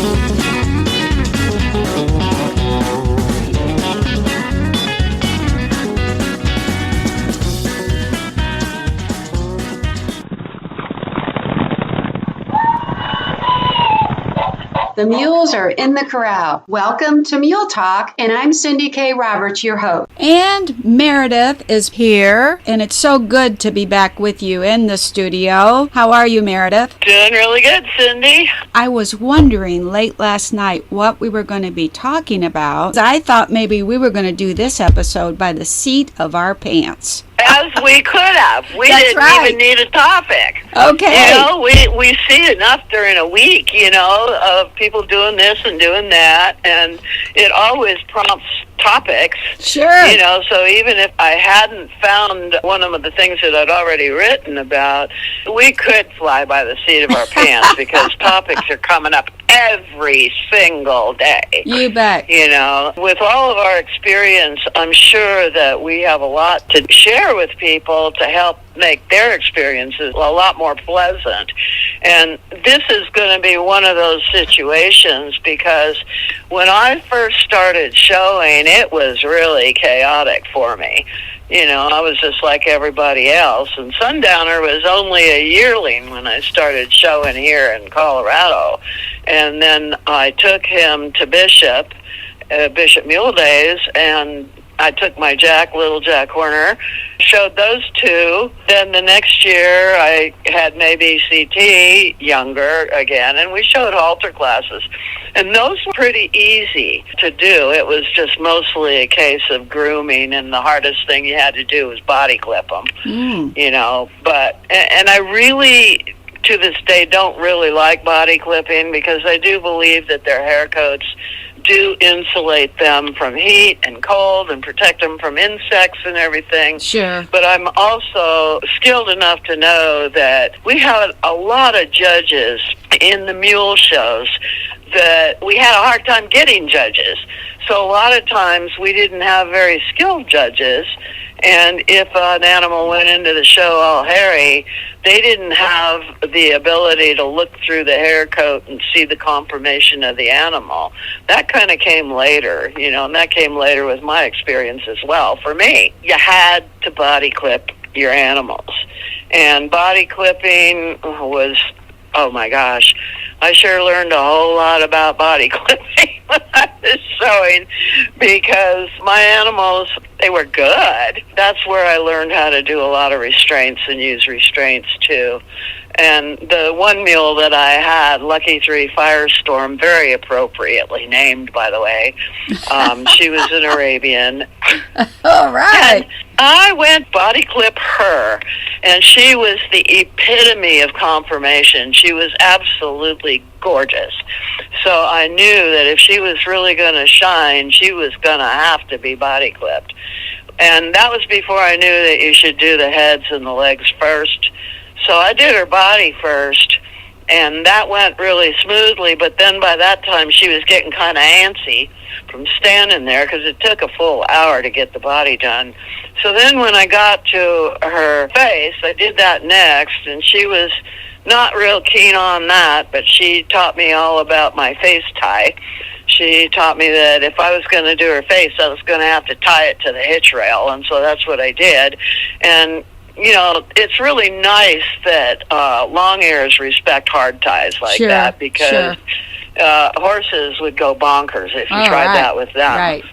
The mules are in the corral. Welcome to Mule Talk, and I'm Cindy K. Roberts, your host. And Meredith is here, and it's so good to be back with you in the studio. How are you, Meredith? Doing really good, Cindy. I was wondering late last night what we were going to be talking about. I thought maybe we were going to do this episode by the seat of our pants. As we could have. We That's didn't right. even need a topic. Okay. You know, we see enough during a week, of people doing this and doing that, and it always prompts topics. Sure. So even if I hadn't found one of the things that I'd already written about, we could fly by the seat of our pants because topics are coming up every single day. You bet. With all of our experience, I'm sure that we have a lot to share with people to help make their experiences a lot more pleasant. And this is going to be one of those situations because when I first started showing, it was really chaotic for me. I was just like everybody else. And Sundowner was only a yearling when I started showing here in Colorado. And then I took him to Bishop Mule Days, and I took my Little Jack Horner, showed those two. Then the next year I had maybe CT younger again, and we showed halter classes. And those were pretty easy to do. It was just mostly a case of grooming, and the hardest thing you had to do was body clip them, But, and I really, to this day, don't really like body clipping because I do believe that their hair coats do insulate them from heat and cold and protect them from insects and everything. Sure. But I'm also skilled enough to know that we have a lot of judges in the mule shows that we had a hard time getting judges. So a lot of times we didn't have very skilled judges, and if an animal went into the show all hairy, they didn't have the ability to look through the hair coat and see the conformation of the animal. That kind of came later, and that came later with my experience as well. For me, you had to body clip your animals. And body clipping was, oh my gosh, I sure learned a whole lot about body clipping when I was showing because my animals, they were good. That's where I learned how to do a lot of restraints and use restraints too. And the one mule that I had, Lucky 3 Firestorm, very appropriately named, by the way, she was an Arabian. All right. And I went body clip her, and she was the epitome of conformation. She was absolutely gorgeous. So I knew that if she was really going to shine, she was going to have to be body clipped. And that was before I knew that you should do the heads and the legs first. So I did her body first, and that went really smoothly. But then by that time, she was getting kind of antsy from standing there because it took a full hour to get the body done. So then when I got to her face, I did that next, and she was not real keen on that, but she taught me all about my face tie. She taught me that if I was going to do her face, I was going to have to tie it to the hitch rail, and so that's what I did. And it's really nice that long ears respect hard ties like that because horses would go bonkers if you tried that with them. Right.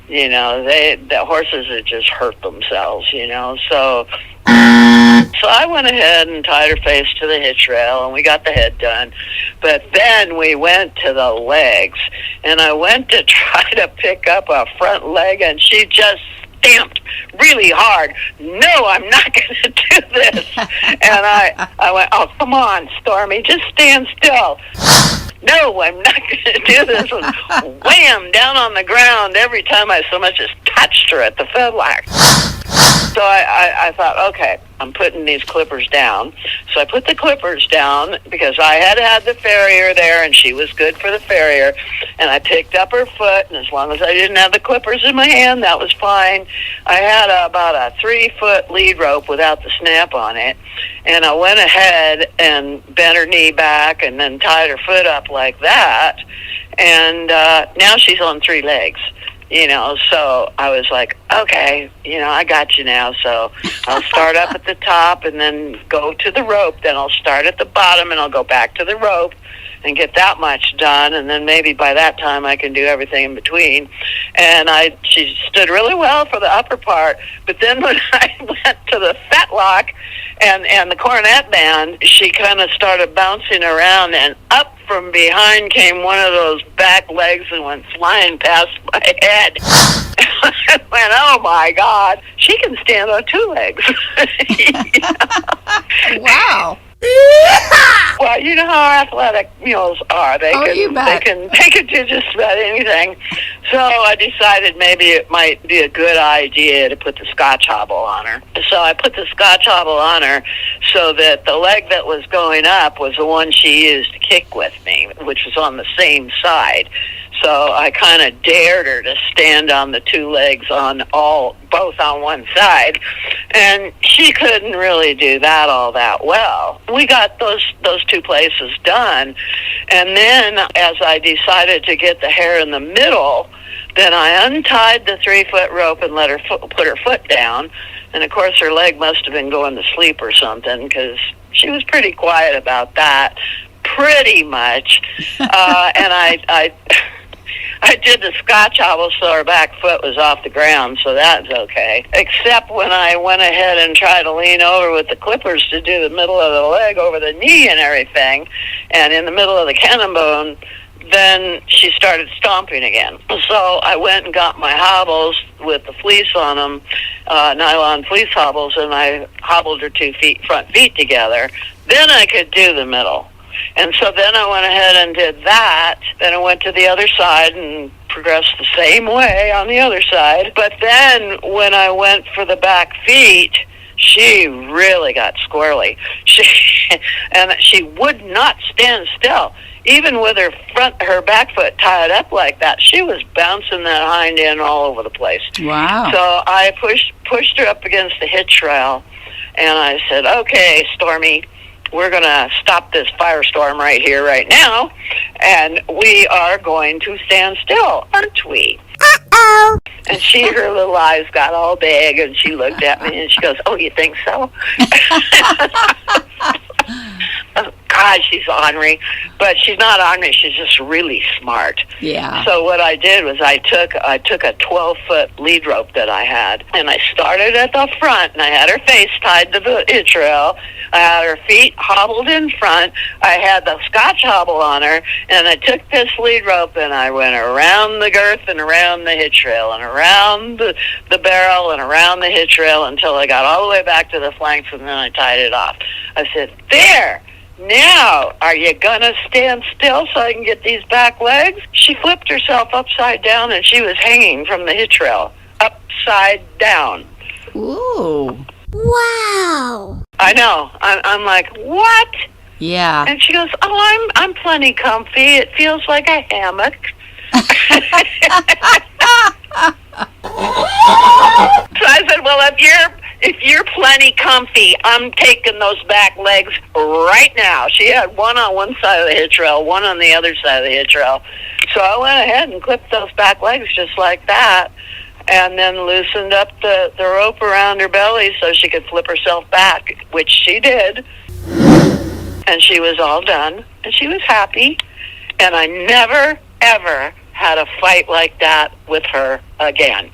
The horses would just hurt themselves, So I went ahead and tied her face to the hitch rail, and we got the head done. But then we went to the legs, and I went to try to pick up a front leg, and she just stamped really hard. No, I'm not going to do this. And I went, oh, come on, Stormy, just stand still. No, I'm not going to do this. And wham, down on the ground every time I so much as touched her at the fedlock. So I thought, okay, I'm putting these clippers down. So I put the clippers down because I had the farrier there, and she was good for the farrier. And I picked up her foot, and as long as I didn't have the clippers in my hand, that was fine. I had about a 3-foot lead rope without the snap on it. And I went ahead and bent her knee back and then tied her foot up like that. And now she's on 3 legs. So I was like, okay, I got you now. So I'll start up at the top and then go to the rope. Then I'll start at the bottom and I'll go back to the rope and get that much done. And then maybe by that time I can do everything in between. And she stood really well for the upper part. But then when I went to the fetlock and the cornet band, she kind of started bouncing around, and up from behind came one of those back legs and went flying past my head. I went, oh my God, she can stand on 2 legs. Wow. Well, you know how athletic mules are. They can do just about anything. So I decided maybe it might be a good idea to put the Scotch hobble on her. So I put the Scotch hobble on her so that the leg that was going up was the one she used to kick with me, which was on the same side. So I kind of dared her to stand on the 2 legs both on one side, and she couldn't really do that all that well. We got those 2 places done, and then as I decided to get the hair in the middle, then I untied the 3-foot rope and let her put her foot down, and of course her leg must have been going to sleep or something, because she was pretty quiet about that, pretty much, and I did the Scotch hobble so her back foot was off the ground, so that's okay. Except when I went ahead and tried to lean over with the clippers to do the middle of the leg over the knee and everything, and in the middle of the cannon bone, then she started stomping again. So I went and got my hobbles with the fleece on them, nylon fleece hobbles, and I hobbled her 2 front feet together. Then I could do the middle. And so then I went ahead and did that. Then I went to the other side and progressed the same way on the other side. But then when I went for the back feet, she really got squirrely. She would not stand still. Even with her back foot tied up like that, she was bouncing that hind end all over the place. Wow. So I pushed her up against the hitch rail, and I said, okay, Stormy, we're going to stop this firestorm right here, right now, and we are going to stand still, aren't we? Uh-oh. And her little eyes got all big, and she looked at me, and she goes, oh, you think so? Oh, God, she's ornery. But she's not ornery. She's just really smart. Yeah. So what I did was I took a 12-foot lead rope that I had, and I started at the front, and I had her face tied to the hitch rail. I had her feet hobbled in front. I had the Scotch hobble on her, and I took this lead rope, and I went around the girth and around the hitch rail and around the barrel and around the hitch rail until I got all the way back to the flanks, and then I tied it off. I said, there! Now, are you going to stand still so I can get these back legs? She flipped herself upside down, and she was hanging from the hitch rail, upside down. Ooh. Wow. I know. I'm like, what? Yeah. And she goes, oh, I'm plenty comfy. It feels like a hammock. So I said, well, if you're plenty comfy, I'm taking those back legs right now. She had one on one side of the hitch rail, one on the other side of the hitch rail. So I went ahead and clipped those back legs just like that, and then loosened up the rope around her belly so she could flip herself back, which she did. And she was all done, and she was happy. And I never, ever had a fight like that with her again.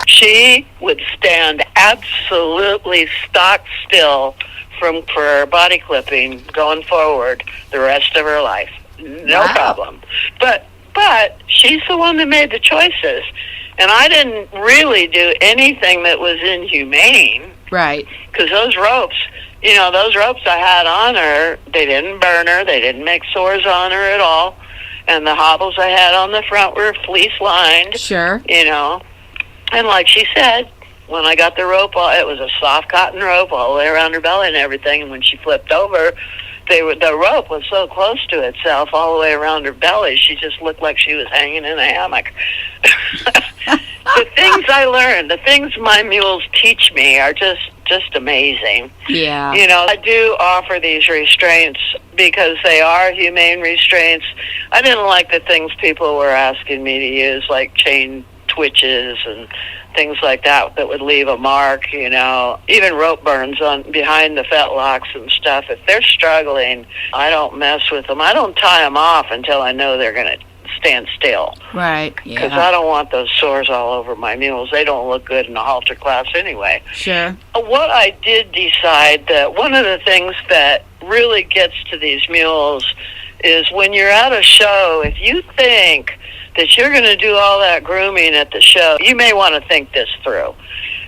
She would stand absolutely stock still for her body clipping going forward the rest of her life. No problem. But she's the one that made the choices. And I didn't really do anything that was inhumane. Right. Because those ropes I had on her, they didn't burn her. They didn't make sores on her at all. And the hobbles I had on the front were fleece lined. Sure. And like she said, when I got the rope, it was a soft cotton rope all the way around her belly and everything. And when she flipped over, the rope was so close to itself all the way around her belly, she just looked like she was hanging in a hammock. The things I learned, the things my mules teach me are just amazing. Yeah. I do offer these restraints because they are humane restraints. I didn't like the things people were asking me to use, like chain twitches and things like that would leave a mark, even rope burns on behind the fetlocks and stuff. If they're struggling, I don't mess with them. I don't tie them off until I know they're going to stand still. Right, yeah. Because I don't want those sores all over my mules. They don't look good in a halter class anyway. Sure. What I did decide that one of the things that really gets to these mules is when you're at a show, if you think that you're going to do all that grooming at the show, you may want to think this through,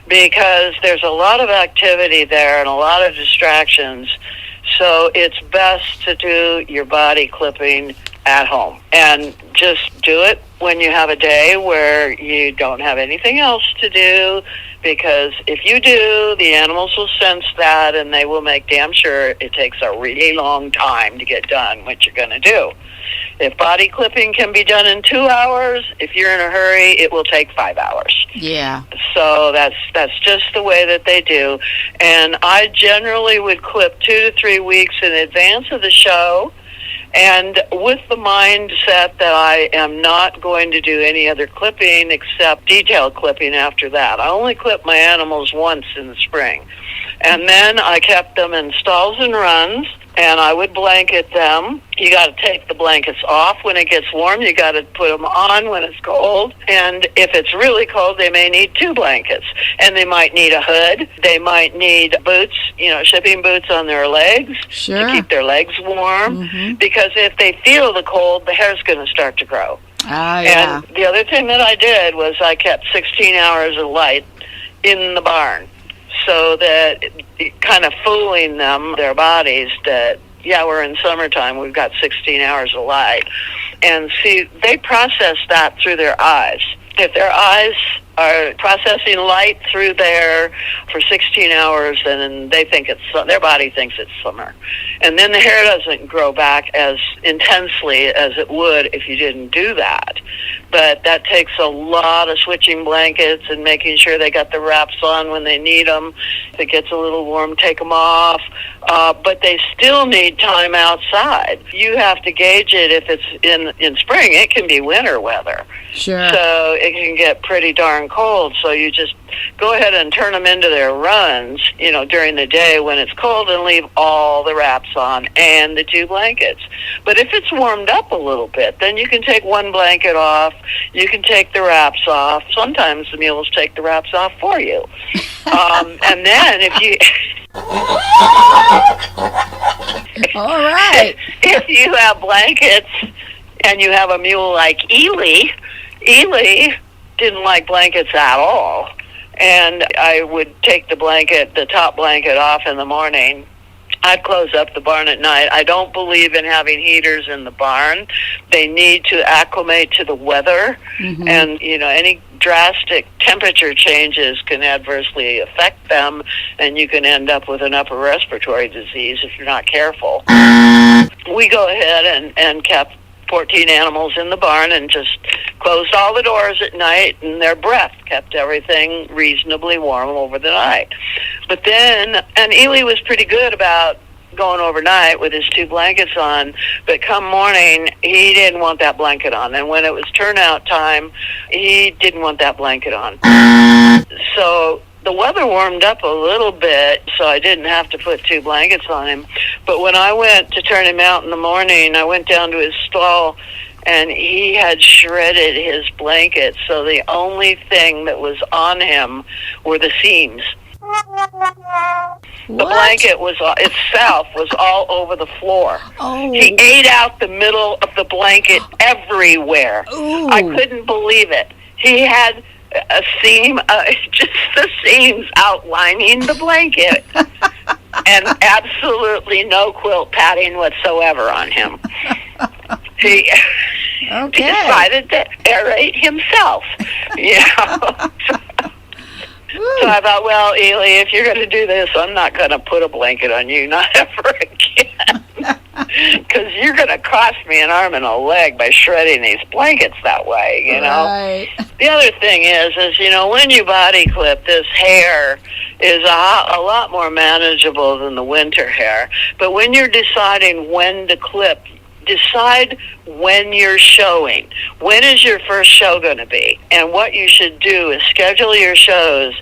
because there's a lot of activity there and a lot of distractions. So it's best to do your body clipping at home, and just do it when you have a day where you don't have anything else to do, because if you do, the animals will sense that, and they will make damn sure it takes a really long time to get done what you're going to do. If body clipping can be done in 2 hours, if you're in a hurry, it will take 5 hours. Yeah. So that's just the way that they do. And I generally would clip 2 to 3 weeks in advance of the show, and with the mindset that I am not going to do any other clipping except detailed clipping after that. I only clip my animals once in the spring. And then I kept them in stalls and runs, and I would blanket them. You got to take the blankets off when it gets warm. You got to put them on when it's cold. And if it's really cold, they may need 2 blankets. And they might need a hood. They might need boots, shipping boots on their legs. Sure. To keep their legs warm. Mm-hmm. Because if they feel the cold, the hair's going to start to grow. Yeah. And the other thing that I did was I kept 16 hours of light in the barn, so that kind of fooling them, their bodies, that, yeah, we're in summertime, we've got 16 hours of light. And see, they process that through their eyes. If their eyes are processing light through there for 16 hours, and they think their body thinks it's summer. And then the hair doesn't grow back as intensely as it would if you didn't do that. But that takes a lot of switching blankets and making sure they got the wraps on when they need them. If it gets a little warm, take them off. But they still need time outside. You have to gauge it. If it's in spring, it can be winter weather. Sure. So it can get pretty darn cold. So you just go ahead and turn them into their runs, during the day when it's cold, and leave all the wraps on and the 2 blankets. But if it's warmed up a little bit, then you can take 1 blanket off. You can take the wraps off. Sometimes the mules take the wraps off for you. And then if you... All right. If you have blankets and you have a mule like Ely didn't like blankets at all. And I would take the top blanket off in the morning. I'd close up the barn at night. I don't believe in having heaters in the barn. They need to acclimate to the weather. Mm-hmm. And, any drastic temperature changes can adversely affect them, and you can end up with an upper respiratory disease if you're not careful. We go ahead and kept 14 animals in the barn and just closed all the doors at night, and their breath kept everything reasonably warm over the night. But then, and Ely was pretty good about going overnight with his 2 blankets on, but come morning, he didn't want that blanket on. And when it was turnout time, he didn't want that blanket on. So the weather warmed up a little bit, so I didn't have to put 2 blankets on him. But when I went to turn him out in the morning, I went down to his stall, and he had shredded his blanket, so the only thing that was on him were the seams. The blanket itself was all over the floor. Oh. He ate out the middle of the blanket everywhere. Ooh. I couldn't believe it. He had a seam, just the seams outlining the blanket, and absolutely no quilt padding whatsoever on him. Okay. He decided to aerate himself. So I thought, well, Ely, if you're going to do this, I'm not going to put a blanket on you, not ever again. Because you're going to cost me an arm and a leg by shredding these blankets that way, you know. Right. The other thing is, when you body clip, this hair is a lot more manageable than the winter hair. But when you're deciding when to clip, decide when you're showing. When is your first show going to be? And what you should do is schedule your shows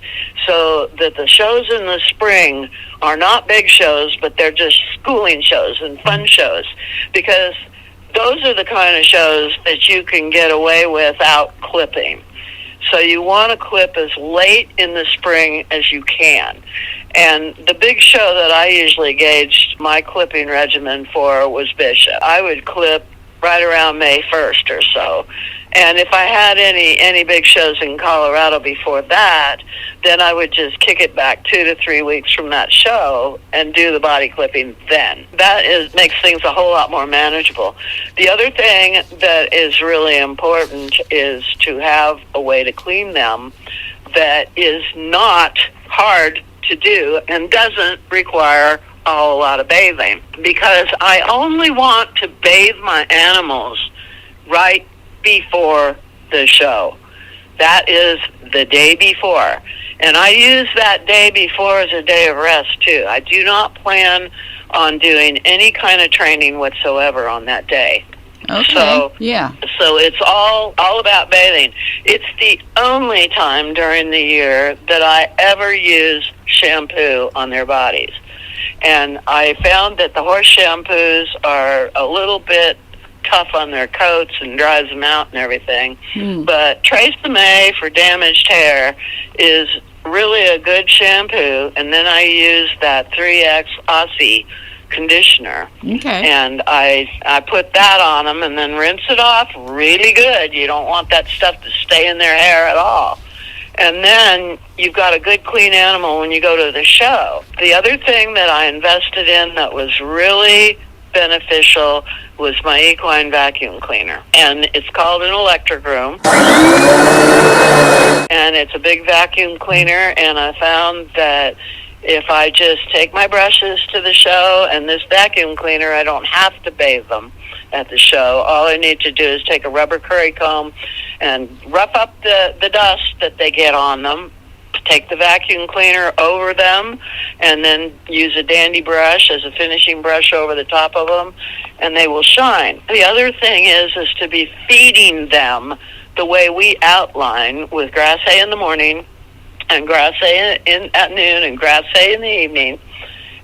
so that the shows in the spring are not big shows, but they're just schooling shows and fun shows. Because those are the kind of shows that you can get away without clipping. So you want to clip as late in the spring as you can. And the big show that I usually gauged my clipping regimen for was Bishop. I would clip right around May 1st or so. And if I had any big shows in Colorado before that, then I would just kick it back 2 to 3 weeks from that show and do the body clipping then. That makes things a whole lot more manageable. The other thing that is really important is to have a way to clean them that is not hard to do and doesn't require a whole lot of bathing, because I only want to bathe my animals right before the show. That is the day before. And I use that day before as a day of rest, too. I do not plan on doing any kind of training whatsoever on that day. Okay. So it's all about bathing. It's the only time during the year that I ever use shampoo on their bodies. And I found that the horse shampoos are a little bit tough on their coats and dries them out and everything. But Trace the May for damaged hair is really a good shampoo. And then I use that 3X Aussie conditioner. Okay. And I put that on them and then rinse it off really good. You don't want that stuff to stay in their hair at all. And then you've got a good clean animal when you go to the show. The other thing that I invested in that was really beneficial was my equine vacuum cleaner. And it's called an electric groom. And it's a big vacuum cleaner, and I found that if I just take my brushes to the show and this vacuum cleaner, I don't have to bathe them at the show. All I need to do is take a rubber curry comb and rough up the dust that they get on them, take the vacuum cleaner over them, and then use a dandy brush as a finishing brush over the top of them, and they will shine. The other thing is to be feeding them the way we outline, with grass hay in the morning and grass hay at noon and grass hay in the evening,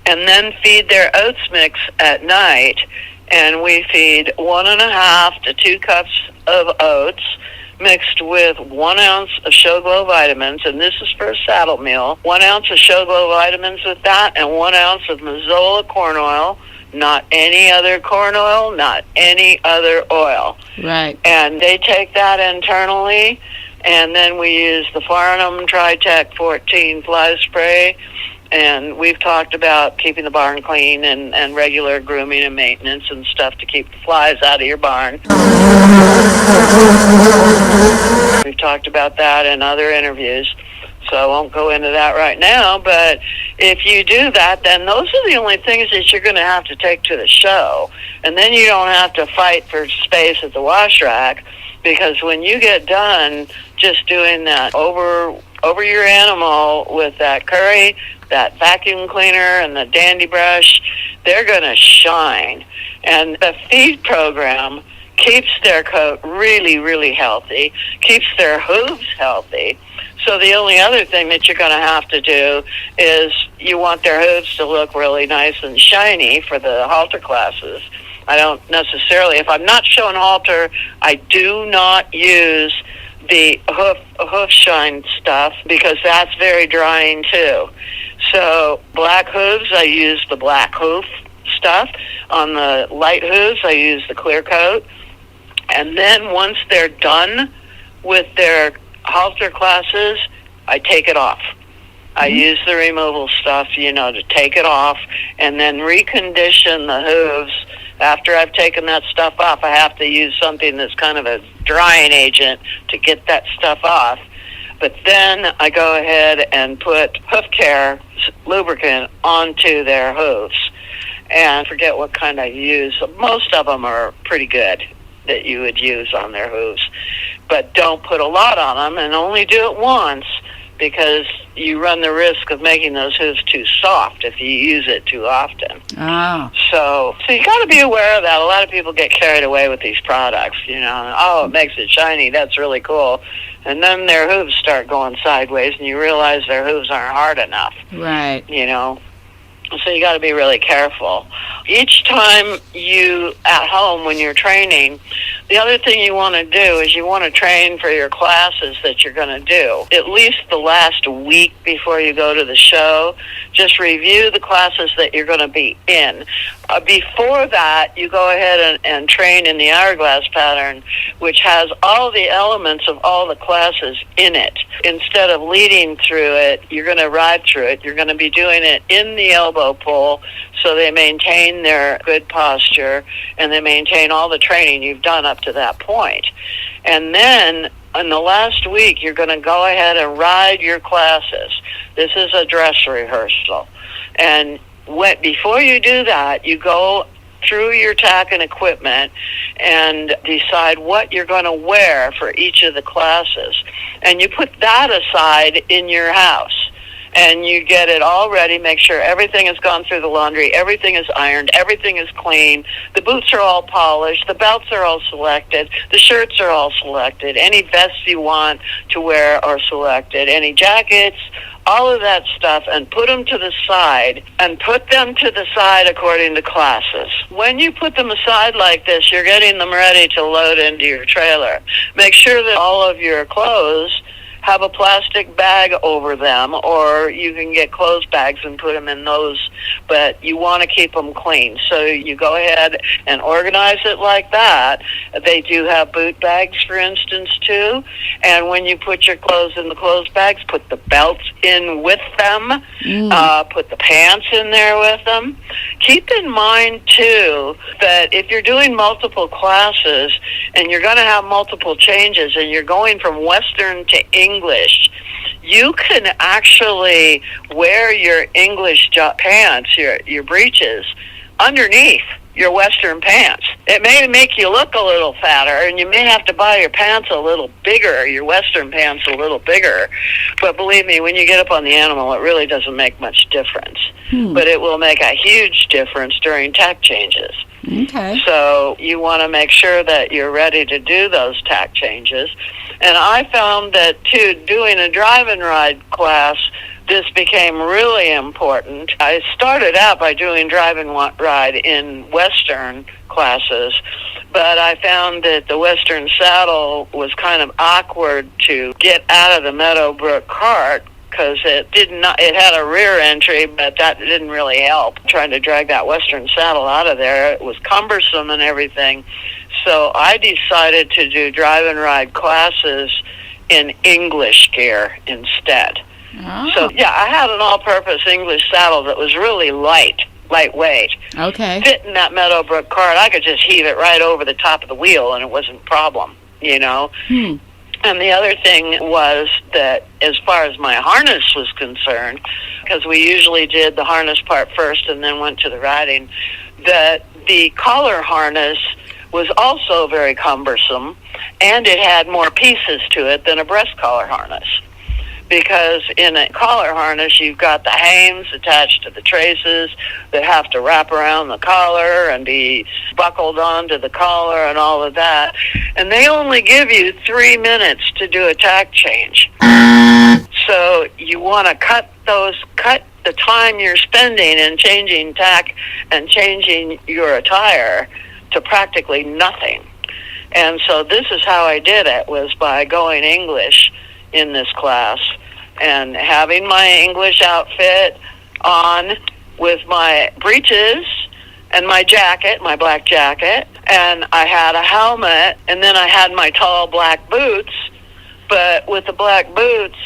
and then feed their oats mix at night. And we feed 1.5 to 2 cups of oats mixed with 1 ounce of Show Glow vitamins, and this is for a saddle meal. 1 ounce of Show Glow vitamins with that, and 1 ounce of Mazola corn oil. Not any other corn oil, not any other oil. Right. And they take that internally, and then we use the Farnham Tri-Tech 14 fly spray. And we've talked about keeping the barn clean and regular grooming and maintenance and stuff to keep the flies out of your barn. We've talked about that in other interviews, so I won't go into that right now. But if you do that, then those are the only things that you're going to have to take to the show. And then you don't have to fight for space at the wash rack, because when you get done just doing that over your animal with that curry, that vacuum cleaner, and the dandy brush, they're going to shine. And the feed program keeps their coat really, really healthy, keeps their hooves healthy. So the only other thing that you're going to have to do is you want their hooves to look really nice and shiny for the halter classes. I don't necessarily, if I'm not showing halter, I do not use the hoof shine stuff, because that's very drying too. So black hooves, I use the black hoof stuff. On the light hooves, I use the clear coat. And then once they're done with their halter classes, I take it off. I use the removal stuff, to take it off, and then recondition the hooves After I've taken that stuff off, I have to use something that's kind of a drying agent to get that stuff off. But then I go ahead and put hoof care lubricant onto their hooves. And forget what kind I use. Most of them are pretty good that you would use on their hooves. But don't put a lot on them, and only do it once, because you run the risk of making those hooves too soft if you use it too often. Oh. So you got to be aware of that. A lot of people get carried away with these products, Oh, it makes it shiny. That's really cool. And then their hooves start going sideways, and you realize their hooves aren't hard enough. Right. So you got to be really careful. Each time you, at home when you're training, the other thing you want to do is you want to train for your classes that you're going to do. At least the last week before you go to the show, just review the classes that you're going to be in. Before that, you go ahead and train in the hourglass pattern, which has all the elements of all the classes in it. Instead of leading through it, you're going to ride through it. You're going to be doing it in the elbow pull, so they maintain their good posture and they maintain all the training you've done up to that point. And then in the last week, you're going to go ahead and ride your classes. This is a dress rehearsal. And before you do that, you go through your tack and equipment and decide what you're going to wear for each of the classes. And you put that aside in your house. And you get it all ready, make sure everything has gone through the laundry, everything is ironed, everything is clean, the boots are all polished, the belts are all selected, the shirts are all selected, any vests you want to wear are selected, any jackets, all of that stuff, and put them to the side, and put them to the side according to classes. When you put them aside like this, you're getting them ready to load into your trailer. Make sure that all of your clothes have a plastic bag over them, or you can get clothes bags and put them in those, but you want to keep them clean. So you go ahead and organize it like that. They do have boot bags, for instance, too. And when you put your clothes in the clothes bags, put the belts in with them, put the pants in there with them. Keep in mind, too, that if you're doing multiple classes and you're going to have multiple changes and you're going from Western to English, you can actually wear your English pants, your breeches, underneath your Western pants. It may make you look a little fatter, and you may have to buy your pants a little bigger, your Western pants a little bigger. But believe me, when you get up on the animal, it really doesn't make much difference. But it will make a huge difference during tack changes. Okay. So you want to make sure that you're ready to do those tack changes. And I found that, too, doing a drive and ride class, this became really important. I started out by doing drive and ride in Western classes, but I found that the Western saddle was kind of awkward to get out of the Meadowbrook cart, because it had a rear entry, but that didn't really help. Trying to drag that Western saddle out of there, it was cumbersome and everything. So I decided to do drive and ride classes in English gear instead. Oh. So yeah, I had an all-purpose English saddle that was really lightweight. Okay. Fit in that Meadowbrook cart, I could just heave it right over the top of the wheel, and it wasn't a problem, And the other thing was that as far as my harness was concerned, because we usually did the harness part first and then went to the riding, that the collar harness was also very cumbersome, and it had more pieces to it than a breast collar harness. Because in a collar harness, you've got the hames attached to the traces that have to wrap around the collar and be buckled onto the collar and all of that. And they only give you 3 minutes to do a tack change. So you want to cut the time you're spending in changing tack and changing your attire to practically nothing. And so this is how I did it, was by going English in this class and having my English outfit on with my breeches and my jacket, my black jacket, and I had a helmet, and then I had my tall black boots. But with the black boots,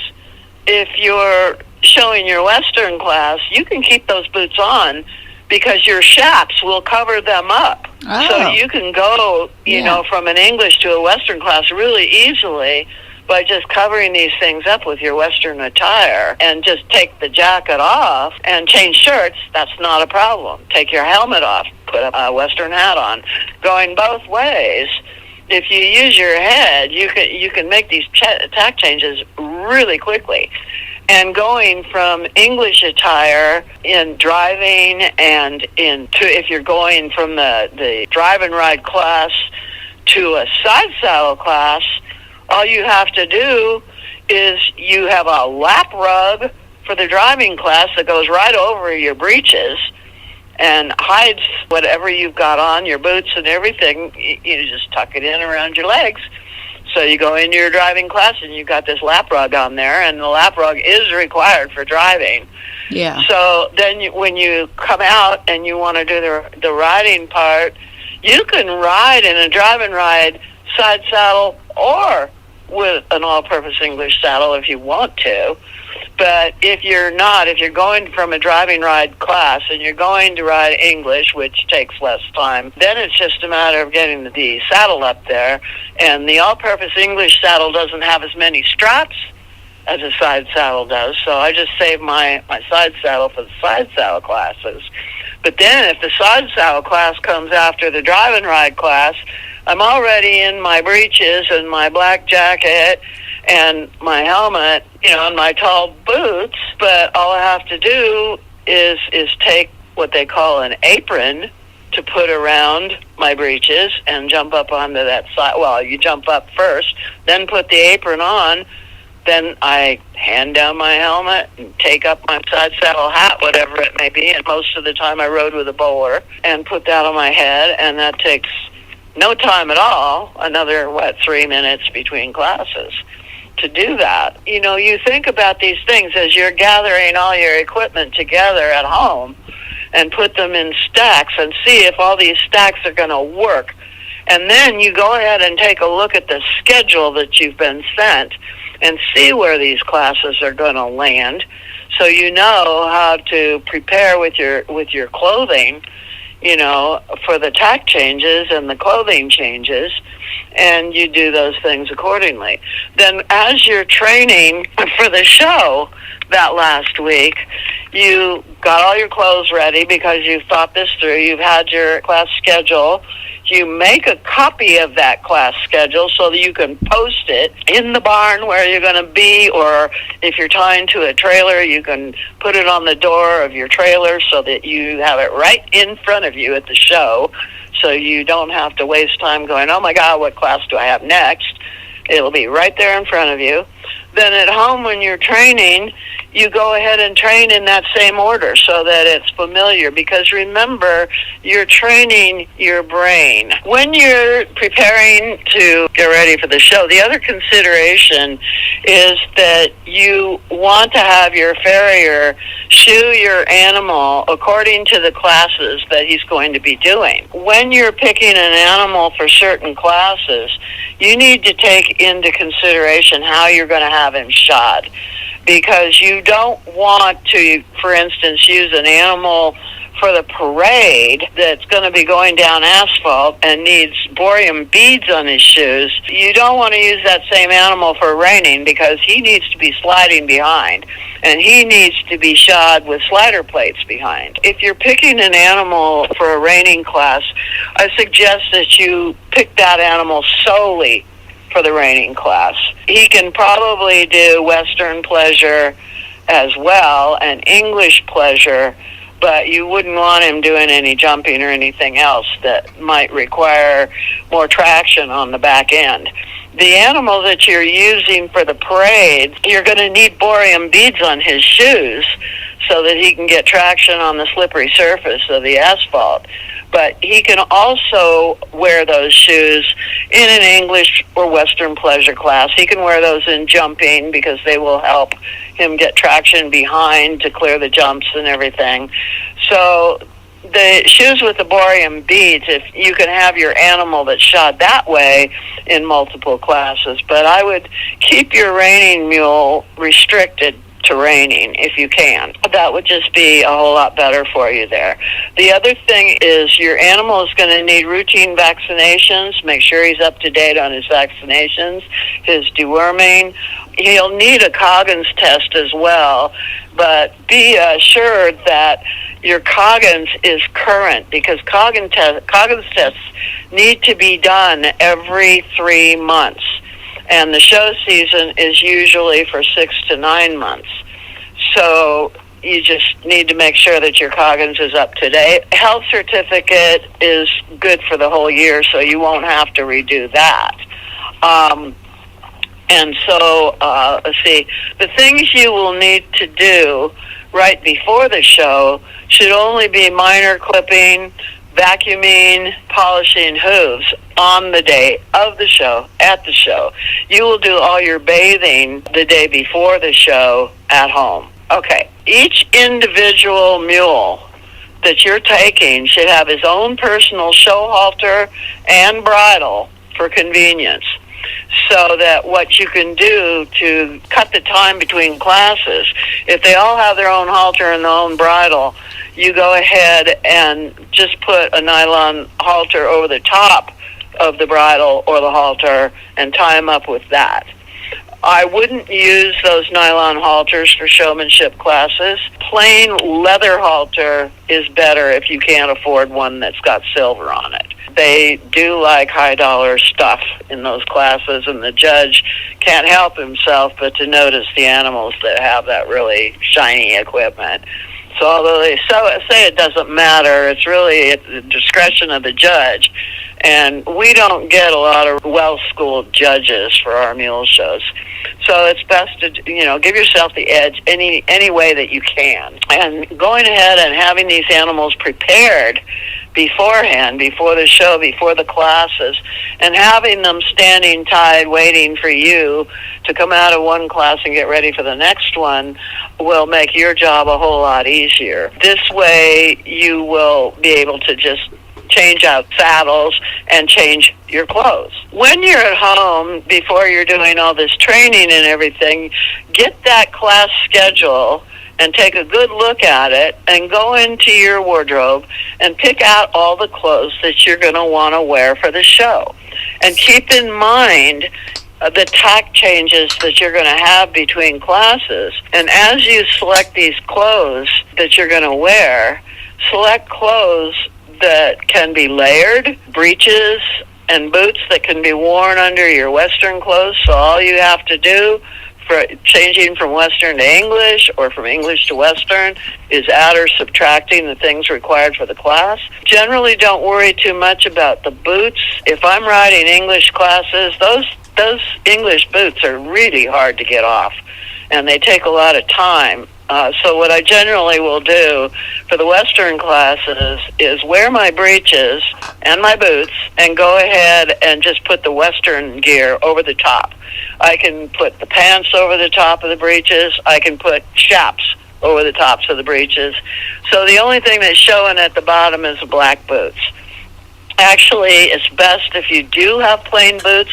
if you're showing your Western class, you can keep those boots on, because your chaps will cover them up. Oh. So you can go, you know, from an English to a Western class really easily by just covering these things up with your Western attire, and just take the jacket off and change shirts. That's not a problem. Take your helmet off, put a Western hat on. Going both ways, if you use your head, you can make these tack changes really quickly. And going from English attire in driving and if you're going from the drive and ride class to a side saddle class, all you have to do is you have a lap rug for the driving class that goes right over your breeches and hides whatever you've got on, your boots and everything. You just tuck it in around your legs. So you go into your driving class and you've got this lap rug on there, and the lap rug is required for driving. Yeah. So then when you come out and you want to do the riding part, you can ride in a drive and ride side saddle or with an all-purpose English saddle if you want to. But if you're going from a driving ride class and you're going to ride English, which takes less time, then it's just a matter of getting the saddle up there. And the all-purpose English saddle doesn't have as many straps as a side saddle does, so I just save my side saddle for the side saddle classes. But then if the side saddle class comes after the drive and ride class, I'm already in my breeches and my black jacket and my helmet, and my tall boots, but all I have to do is take what they call an apron to put around my breeches and jump up onto that side. Well, you jump up first, then put the apron on, then I hand down my helmet and take up my side saddle hat, whatever it may be, and most of the time I rode with a bowler, and put that on my head, and that takes no time at all, another, 3 minutes between classes to do that. You think about these things as you're gathering all your equipment together at home and put them in stacks and see if all these stacks are going to work. And then you go ahead and take a look at the schedule that you've been sent and see where these classes are going to land, so you know how to prepare with your clothing, for the tack changes and the clothing changes, and you do those things accordingly. Then as you're training for the show that last week, you got all your clothes ready because you've thought this through. You've had your class schedule. You make a copy of that class schedule so that you can post it in the barn where you're going to be, or if you're tying to a trailer, you can put it on the door of your trailer so that you have it right in front of you at the show, so you don't have to waste time going, oh my God, what class do I have next? It'll be right there in front of you. Then at home when you're training, you go ahead and train in that same order so that it's familiar, because remember, you're training your brain. When you're preparing to get ready for the show, the other consideration is that you want to have your farrier shoe your animal according to the classes that he's going to be doing. When you're picking an animal for certain classes, you need to take into consideration how you're going to have him shod, because you don't want to, for instance, use an animal for the parade that's going to be going down asphalt and needs borium beads on his shoes. You don't want to use that same animal for reining, because he needs to be sliding behind, and he needs to be shod with slider plates behind. If you're picking an animal for a reining class, I suggest that you pick that animal solely for the reining class. He can probably do Western pleasure as well and English pleasure, but you wouldn't want him doing any jumping or anything else that might require more traction on the back end. The animal that you're using for the parade, you're going to need borium beads on his shoes so that he can get traction on the slippery surface of the asphalt. But he can also wear those shoes in an English or Western pleasure class. He can wear those in jumping because they will help him get traction behind to clear the jumps and everything. So the shoes with the borium beads, if you can have your animal that's shod that way in multiple classes. But I would keep your reining mule restricted reining if you can. That would just be a whole lot better for you there. The other thing is your animal is going to need routine vaccinations. Make sure he's up to date on his vaccinations, his deworming. He'll need a Coggins test as well, but be assured that your Coggins is current, because Coggins tests need to be done every 3 months. And the show season is usually for 6 to 9 months. So you just need to make sure that your Coggins is up to date. Health certificate is good for the whole year, so you won't have to redo that. And so, let's see, the things you will need to do right before the show should only be minor clipping, vacuuming, polishing hooves on the day of the show, at the show. You will do all your bathing the day before the show at home. Okay, each individual mule that you're taking should have his own personal show halter and bridle for convenience, so that what you can do to cut the time between classes, if they all have their own halter and their own bridle, you go ahead and just put a nylon halter over the top of the bridle or the halter and tie them up with that. I wouldn't use those nylon halters for showmanship classes. Plain leather halter is better if you can't afford one that's got silver on it. They do like high-dollar stuff in those classes, and the judge can't help himself but to notice the animals that have that really shiny equipment. So although they say it doesn't matter, it's really at the discretion of the judge. And we don't get a lot of well-schooled judges for our mule shows. So it's best to, give yourself the edge any way that you can. And going ahead and having these animals prepared beforehand, before the show, before the classes, and having them standing tied, waiting for you to come out of one class and get ready for the next one will make your job a whole lot easier. This way you will be able to just change out saddles and change your clothes. When you're at home, before you're doing all this training and everything, get that class schedule and take a good look at it and go into your wardrobe and pick out all the clothes that you're going to want to wear for the show. And keep in mind the tack changes that you're going to have between classes. And as you select these clothes that you're going to wear, select clothes that can be layered, breeches and boots that can be worn under your Western clothes. So all you have to do for changing from Western to English or from English to Western is add or subtracting the things required for the class. Generally don't worry too much about the boots. If I'm riding English classes, those English boots are really hard to get off, and they take a lot of time. So what I generally will do for the Western classes is wear my breeches and my boots and go ahead and just put the Western gear over the top. I can put the pants over the top of the breeches. I can put chaps over the tops of the breeches. So the only thing that's showing at the bottom is the black boots. Actually, it's best if you do have plain boots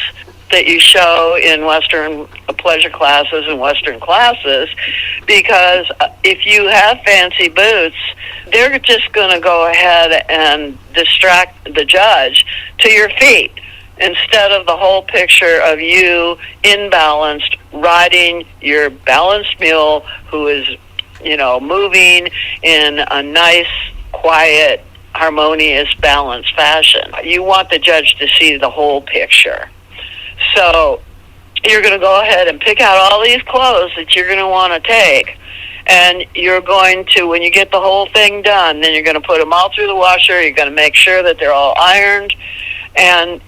that you show in Western pleasure classes and Western classes, because if you have fancy boots, they're just going to go ahead and distract the judge to your feet instead of the whole picture of you imbalanced riding your balanced mule who is, moving in a nice, quiet, harmonious, balanced fashion. You want the judge to see the whole picture. So you're going to go ahead and pick out all these clothes that you're going to want to take, and you're going to, when you get the whole thing done, then you're going to put them all through the washer. You're going to make sure that they're all ironed, and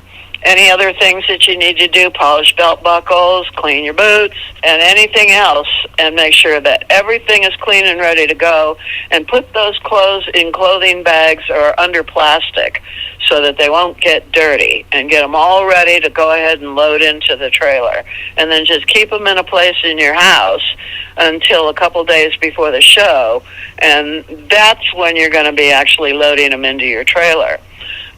any other things that you need to do, polish belt buckles, clean your boots, and anything else, and make sure that everything is clean and ready to go, and put those clothes in clothing bags or under plastic so that they won't get dirty, and get them all ready to go ahead and load into the trailer. And then just keep them in a place in your house until a couple days before the show, and that's when you're going to be actually loading them into your trailer.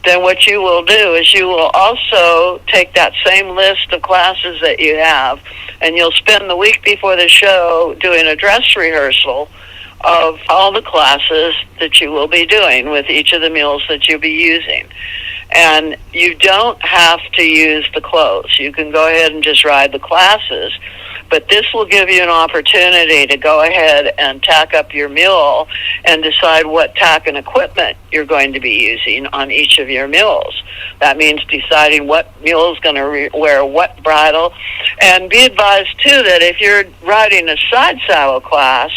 then what you will do is you will also take that same list of classes that you have, and you'll spend the week before the show doing a dress rehearsal of all the classes that you will be doing with each of the mules that you'll be using. And you don't have to use the clothes. You can go ahead and just ride the classes. But this will give you an opportunity to go ahead and tack up your mule and decide what tack and equipment you're going to be using on each of your mules. That means deciding what mule is going to wear what bridle. And be advised, too, that if you're riding a side saddle class,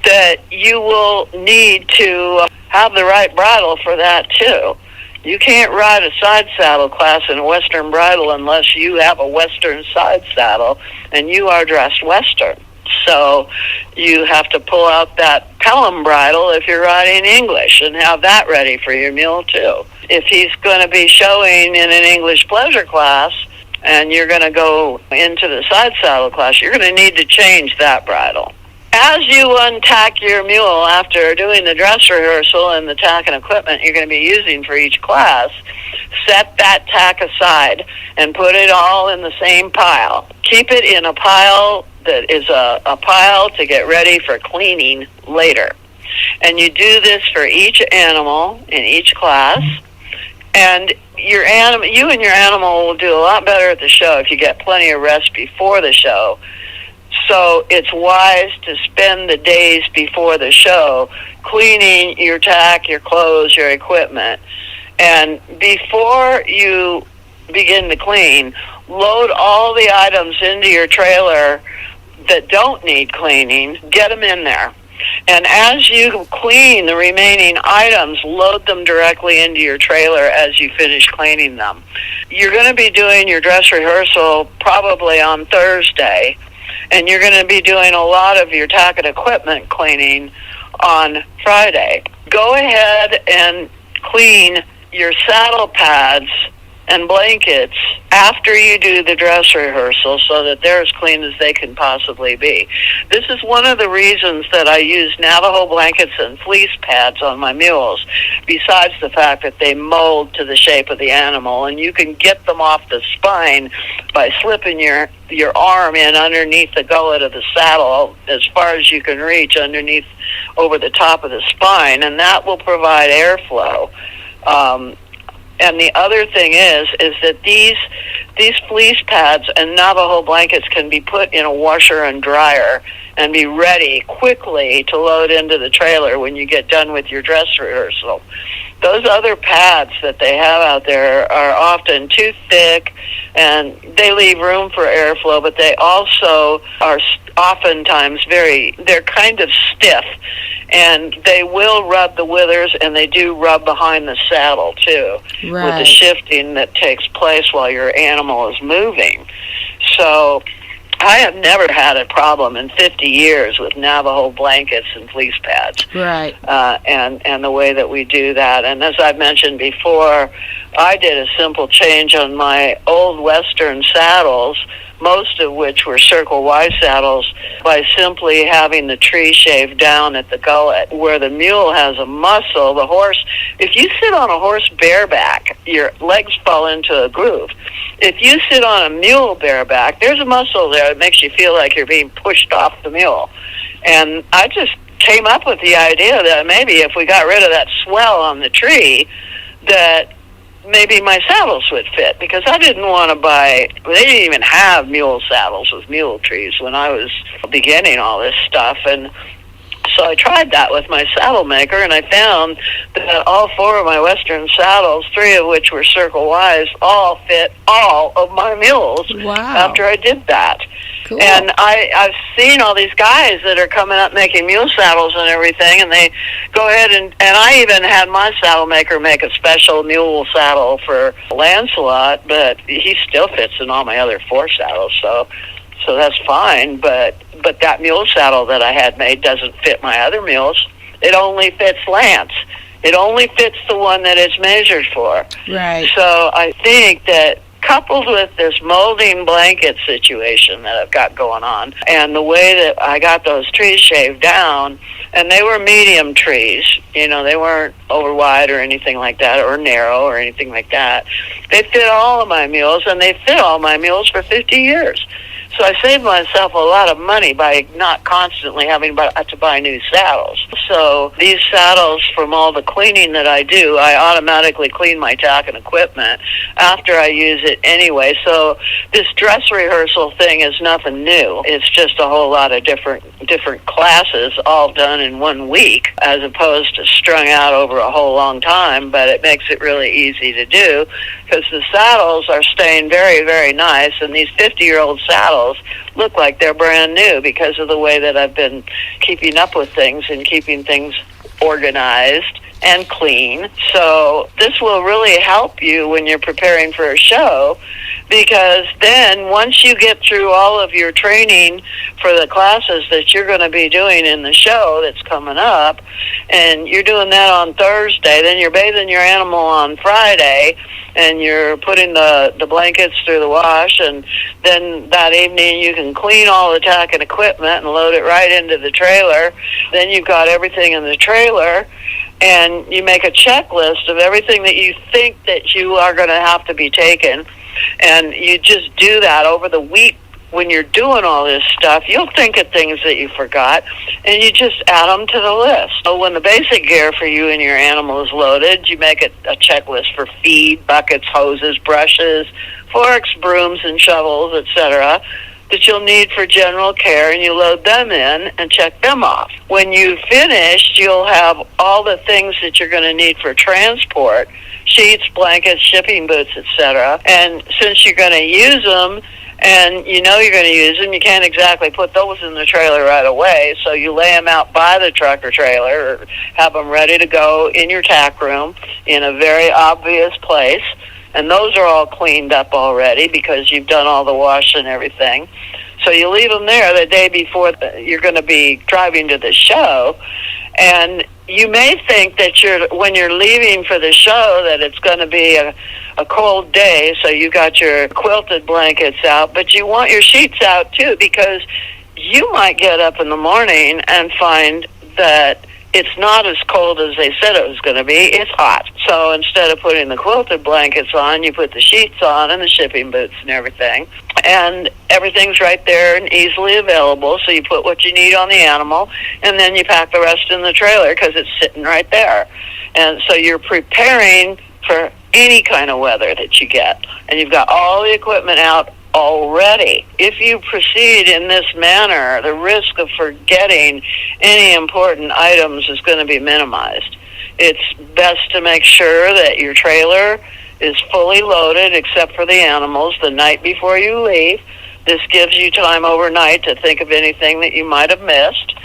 that you will need to have the right bridle for that, too. You can't ride a side saddle class in a Western bridle unless you have a Western side saddle and you are dressed Western. So you have to pull out that Pelham bridle if you're riding English and have that ready for your mule too. If he's going to be showing in an English pleasure class and you're going to go into the side saddle class, you're going to need to change that bridle. As you untack your mule after doing the dress rehearsal and the tack and equipment you're going to be using for each class, set that tack aside and put it all in the same pile. Keep it in a pile that is a pile to get ready for cleaning later. And you do this for each animal in each class. And you and your animal will do a lot better at the show if you get plenty of rest before the show. So it's wise to spend the days before the show cleaning your tack, your clothes, your equipment. And before you begin to clean, load all the items into your trailer that don't need cleaning, get them in there. And as you clean the remaining items, load them directly into your trailer as you finish cleaning them. You're going to be doing your dress rehearsal probably on Thursday, and you're going to be doing a lot of your tack and equipment cleaning on Friday. Go ahead and clean your saddle pads and blankets after you do the dress rehearsal so that they're as clean as they can possibly be. This is one of the reasons that I use Navajo blankets and fleece pads on my mules, besides the fact that they mold to the shape of the animal, and you can get them off the spine by slipping your arm in underneath the gullet of the saddle as far as you can reach underneath over the top of the spine, and that will provide airflow. And the other thing is that these fleece pads and Navajo blankets can be put in a washer and dryer and be ready quickly to load into the trailer when you get done with your dress rehearsal. Those other pads that they have out there are often too thick, and they leave room for airflow, but they also are oftentimes they're kind of stiff, and they will rub the withers, and they do rub behind the saddle too, right, with the shifting that takes place while your animal is moving. So I have never had a problem in 50 years with Navajo blankets and fleece pads. Right. And the way that we do that. And as I've mentioned before, I did a simple change on my old Western saddles, most of which were Circle Y saddles, by simply having the tree shaved down at the gullet. Where the mule has a muscle, the horse, if you sit on a horse bareback, your legs fall into a groove. If you sit on a mule bareback, there's a muscle there that makes you feel like you're being pushed off the mule. And I just came up with the idea that maybe if we got rid of that swell on the tree, that maybe my saddles would fit, because I didn't want to buy, they didn't even have mule saddles with mule trees when I was beginning all this stuff. And so I tried that with my saddle maker, and I found that all four of my Western saddles, three of which were Circle Ys, all fit all of my mules. Wow. After I did that. Cool. And I've seen all these guys that are coming up making mule saddles and everything, and they go ahead and I even had my saddle maker make a special mule saddle for Lancelot, but he still fits in all my other four saddles, so that's fine. But that mule saddle that I had made doesn't fit my other mules. It only fits Lance. It only fits the one that it's measured for. Right. So I think that coupled with this molding blanket situation that I've got going on, and the way that I got those trees shaved down, and they were medium trees, they weren't over wide or anything like that, or narrow or anything like that. They fit all of my mules, and they fit all my mules for 50 years. So I saved myself a lot of money by not constantly having to buy new saddles. So these saddles, from all the cleaning that I do, I automatically clean my tack and equipment after I use it anyway. So this dress rehearsal thing is nothing new. It's just a whole lot of different classes all done in 1 week, as opposed to strung out over a whole long time. But it makes it really easy to do because the saddles are staying very, very nice, and these 50-year-old saddles look like they're brand new because of the way that I've been keeping up with things and keeping things organized and clean. So this will really help you when you're preparing for a show, because then once you get through all of your training for the classes that you're going to be doing in the show that's coming up, and you're doing that on Thursday, then you're bathing your animal on Friday, and you're putting the blankets through the wash, and then that evening you can clean all the tack and equipment and load it right into the trailer. Then you've got everything in the trailer, and you make a checklist of everything that you think that you are going to have to be taken, and you just do that over the week. When you're doing all this stuff, you'll think of things that you forgot, and you just add them to the list. So when the basic gear for you and your animal is loaded, you make a checklist for feed, buckets, hoses, brushes, forks, brooms, and shovels, etc., that you'll need for general care, and you load them in and check them off. When you've finished, you'll have all the things that you're going to need for transport: sheets, blankets, shipping boots, etc. And since you're going to use them, and you're going to use them, you can't exactly put those in the trailer right away, so you lay them out by the truck or trailer, or have them ready to go in your tack room in a very obvious place. And those are all cleaned up already because you've done all the wash and everything. So you leave them there the day before you're going to be driving to the show. And you may think that when you're leaving for the show that it's going to be a cold day, so you got your quilted blankets out, but you want your sheets out too, because you might get up in the morning and find that it's not as cold as they said it was going to be. It's hot. So instead of putting the quilted blankets on, you put the sheets on and the shipping boots and everything. And everything's right there and easily available. So you put what you need on the animal, and then you pack the rest in the trailer because it's sitting right there. And so you're preparing for any kind of weather that you get. And you've got all the equipment out already. If you proceed in this manner, the risk of forgetting any important items is going to be minimized. It's best to make sure that your trailer is fully loaded except for the animals the night before you leave. This gives you time overnight to think of anything that you might have missed.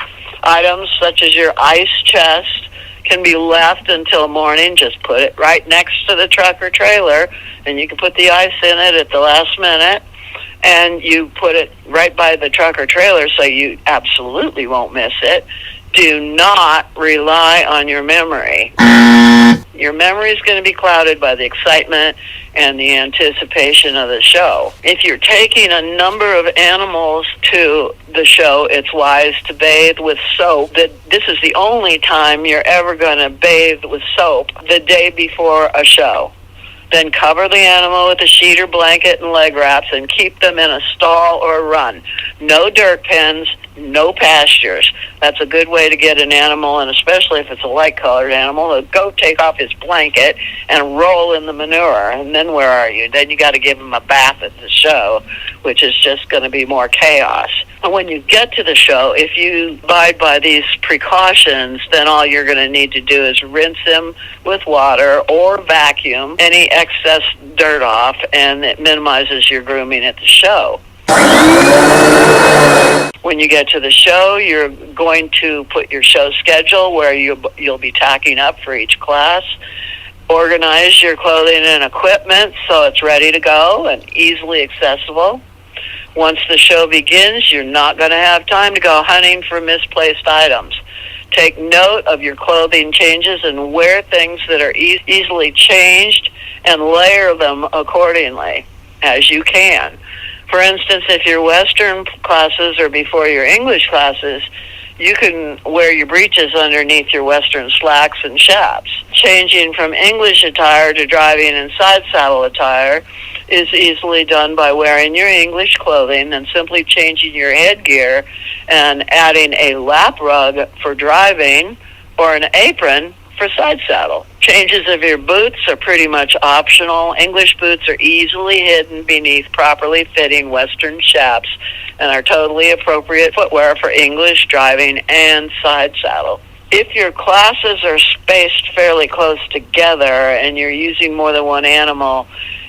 Items such as your ice chest can be left until morning. Just put it right next to the truck or trailer, and you can put the ice in it at the last minute. And you put it right by the truck or trailer so you absolutely won't miss it. Do not rely on your memory. Your memory is going to be clouded by the excitement and the anticipation of the show. If you're taking a number of animals to the show, it's wise to bathe with soap. This is the only time you're ever going to bathe with soap, the day before a show. Then cover the animal with a sheet or blanket and leg wraps and keep them in a stall or run. No dirt pens, no pastures. That's a good way to get an animal, and especially if it's a light-colored animal, to go take off his blanket and roll in the manure. And then where are you? Then you got to give him a bath at the show, which is just going to be more chaos. And when you get to the show, if you abide by these precautions, then all you're going to need to do is rinse him with water or vacuum any excess dirt off, and it minimizes your grooming at the show. When you get to the show, you're going to put your show schedule where you'll be tacking up for each class. Organize your clothing and equipment so it's ready to go and easily accessible. Once the show begins, you're not going to have time to go hunting for misplaced items. Take note of your clothing changes and wear things that are easily changed and layer them accordingly. as you can. For instance, if your Western classes are before your English classes, you can wear your breeches underneath your Western slacks and chaps. Changing from English attire to driving in side saddle attire is easily done by wearing your English clothing and simply changing your headgear and adding a lap rug for driving or an apron for side saddle. Changes of your boots are pretty much optional. English boots are easily hidden beneath properly fitting Western chaps and are totally appropriate footwear for English driving and side saddle. If your classes are spaced fairly close together and you're using more than one animal,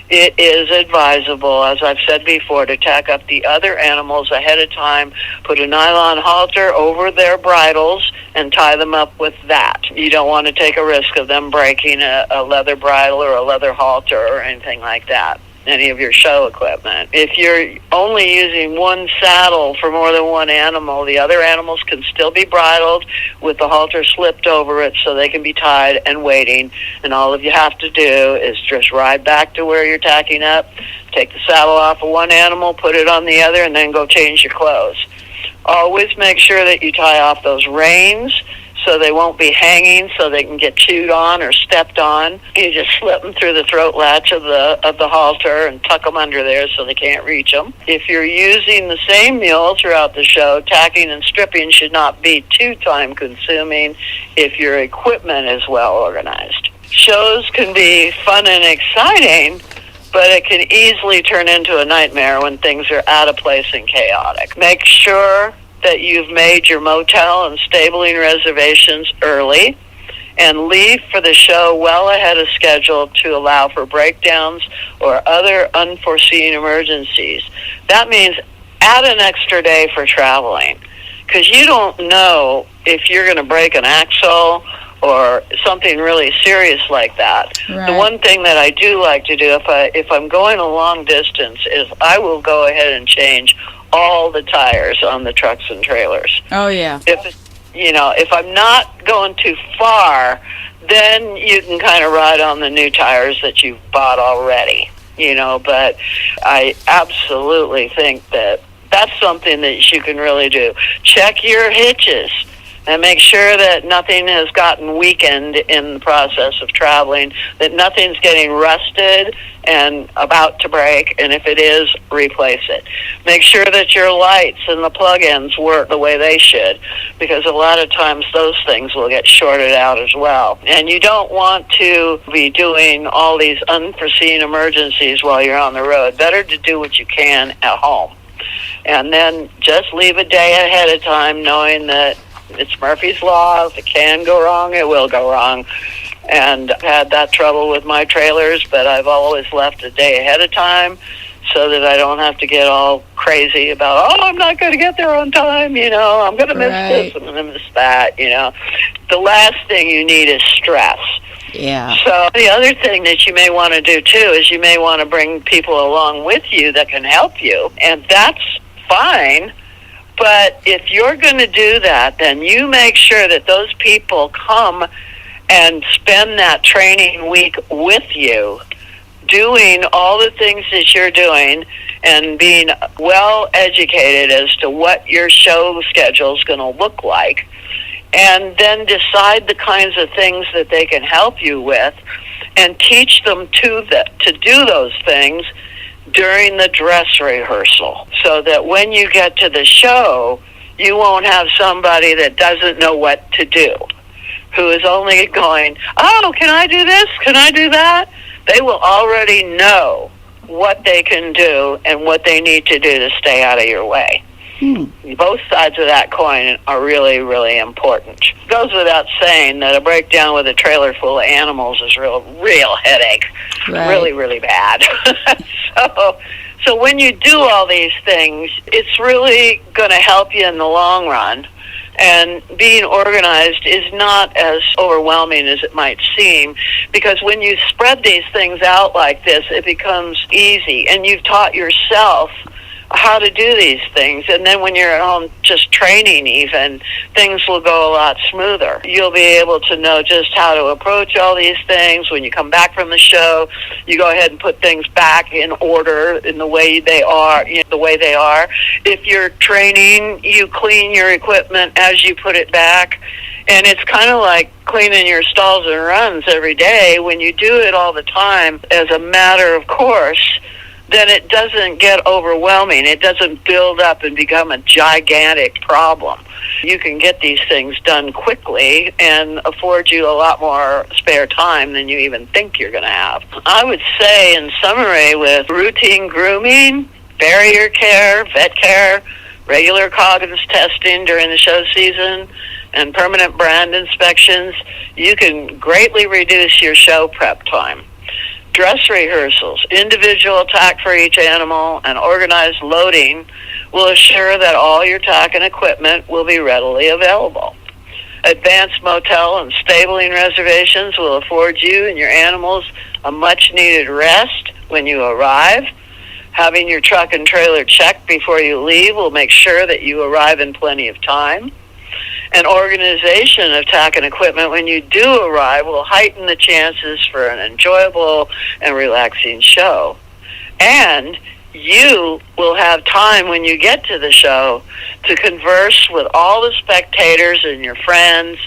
it is advisable, as I've said before, to tack up the other animals ahead of time, put a nylon halter over their bridles, and tie them up with that. You don't want to take a risk of them breaking a leather bridle or a leather halter or anything like that, any of your show equipment. If you're only using one saddle for more than one animal, the other animals can still be bridled with the halter slipped over it so they can be tied and waiting. And all you have to do is just ride back to where you're tacking up, take the saddle off of one animal, put it on the other, and then go change your clothes. Always make sure that you tie off those reins so they won't be hanging, so they can get chewed on or stepped on. You just slip them through the throat latch of the halter and tuck them under there so they can't reach them. If you're using the same mule throughout the show, tacking and stripping should not be too time-consuming if your equipment is well organized. Shows can be fun and exciting, but it can easily turn into a nightmare when things are out of place and chaotic. Make sure that you've made your motel and stabling reservations early, and leave for the show well ahead of schedule to allow for breakdowns or other unforeseen emergencies. That means add an extra day for traveling, because you don't know if you're going to break an axle or something really serious like that. Right. The one thing that I do like to do if I'm going a long distance is I will go ahead and change all the tires on the trucks and trailers. Oh, yeah. If I'm not going too far, then you can kind of ride on the new tires that you've bought already, but I absolutely think that that's something that you can really do. Check your hitches and make sure that nothing has gotten weakened in the process of traveling, that nothing's getting rusted and about to break, and if it is, replace it. Make sure that your lights and the plug-ins work the way they should, because a lot of times those things will get shorted out as well. And you don't want to be doing all these unforeseen emergencies while you're on the road. Better to do what you can at home. And then just leave a day ahead of time, knowing that it's Murphy's Law. If it can go wrong, it will go wrong. And I've had that trouble with my trailers, but I've always left a day ahead of time so that I don't have to get all crazy about, I'm not going to get there on time, I'm going to miss this, I'm going to miss that, The last thing you need is stress. Yeah. So the other thing that you may want to do, too, is you may want to bring people along with you that can help you, and that's fine. But if you're going to do that, then you make sure that those people come and spend that training week with you, doing all the things that you're doing and being well educated as to what your show schedule is going to look like, and then decide the kinds of things that they can help you with and teach them to do those things during the dress rehearsal, so that when you get to the show, you won't have somebody that doesn't know what to do, who is only going, can I do this? Can I do that? They will already know what they can do and what they need to do to stay out of your way. Both sides of that coin are really, really important. It goes without saying that a breakdown with a trailer full of animals is real headache. Right. Really, really bad. So when you do all these things, it's really going to help you in the long run. And being organized is not as overwhelming as it might seem, because when you spread these things out like this, it becomes easy. And you've taught yourself how to do these things. And then when you're at home just training even, things will go a lot smoother. You'll be able to know just how to approach all these things. When you come back from the show, you go ahead and put things back in order in the way they are, If you're training, you clean your equipment as you put it back. And it's kind of like cleaning your stalls and runs every day. When you do it all the time as a matter of course, then it doesn't get overwhelming. It doesn't build up and become a gigantic problem. You can get these things done quickly and afford you a lot more spare time than you even think you're going to have. I would say, in summary, with routine grooming, barrier care, vet care, regular cognizance testing during the show season, and permanent brand inspections, you can greatly reduce your show prep time. Dress rehearsals, individual tack for each animal, and organized loading will assure that all your tack and equipment will be readily available. Advanced motel and stabling reservations will afford you and your animals a much-needed rest when you arrive. Having your truck and trailer checked before you leave will make sure that you arrive in plenty of time. An organization of tack and equipment when you do arrive will heighten the chances for an enjoyable and relaxing show. And you will have time when you get to the show to converse with all the spectators and your friends